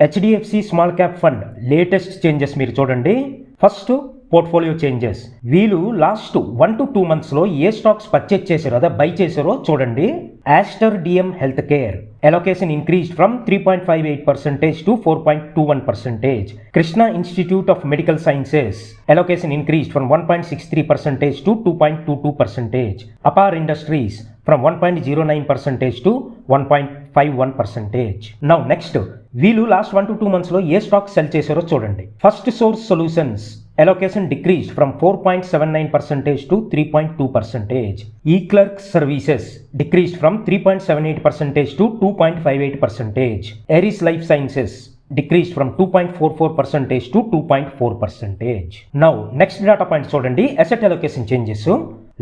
HDFC small cap fund latest changes మీరు చూడండి. First portfolio changes. వీళ్ళు లాస్ట్ 1 to 2 మంత్స్లో ఏ స్టాక్స్ పర్చేజ్ చేశారో అదే బై చేశారో చూడండి. Aster DM health care allocation increased from 3.58% to 4.21%. Krishna Institute of Medical Sciences allocation increased from 1.63% to 2.22%. Apar Industries from 1.09% to 1.51%. Now next, వీళ్ళు last 1 to 2 మంత్స్లో ఏ stock cell చేశారో చూడండి. First source solutions allocation decreased from 4.79% to 3.2%. E-Clerk Services decreased from 3.78% to 2.58%. Eris Life Sciences decreased from 2.44% to 2.4%. Now next data point చూడండి. Asset allocation changes.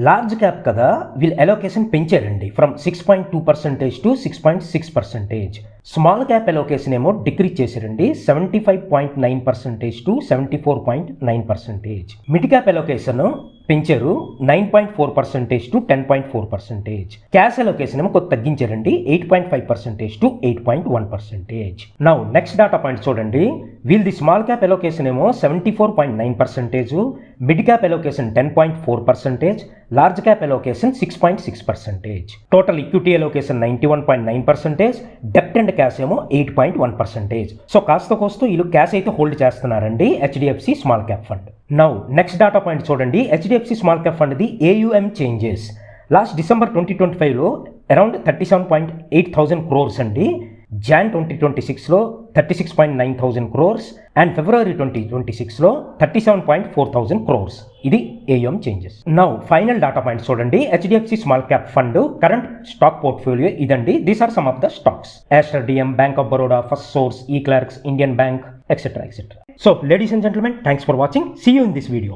Large cap కదా, వీళ్ళు allocation పెంచారండి from 6.2% to 6.6%. Small cap allocation ఏమో decrease చేశారండి 75.9% to 74.9%. Mid cap allocation పెంచారు 9.4% to 10.4%. Cash allocation ఏమో కొద్ది తగ్గించారండి 8.5% to 8.1%. Now next data point చూడండి. వీళ్ళది స్మాల్ క్యాప్ అలొకేషన్ ఏమో 74.9%, mid cap allocation 10.4%, large cap allocation 6.6%. Total equity allocation 91.9%, డెప్ట్ అండ్ క్యాష్ ఏమో 8.1%. సో కాస్త వీళ్ళు క్యాష్ అయితే హోల్డ్ చేస్తున్నారండి HDFC small cap fund. Now next data point చూడండి. హెచ్డిఎఫ్సి స్మాల్ క్యాప్ ఫండ్ది ఏయుఎం చేంజెస్. లాస్ట్ డిసెంబర్ 2025లో అరౌండ్ 37.8 థౌసండ్ క్రోర్స్ అండి. జాన్ 2026లో 36.9 థౌసండ్ క్రోర్స్ అండ్ ఫిబ్రవరి 2026లో 37.4 థౌసండ్ క్రోర్స్. ఇది AUM changes. Now final data points చూడండి. HDFC small cap fund current stock portfolio ఇదండి. These are some of the stocks: Aster DM, bank of Baroda, first source, e Clerx, Indian bank, etc. So ladies and gentlemen, thanks for watching. See you in this video.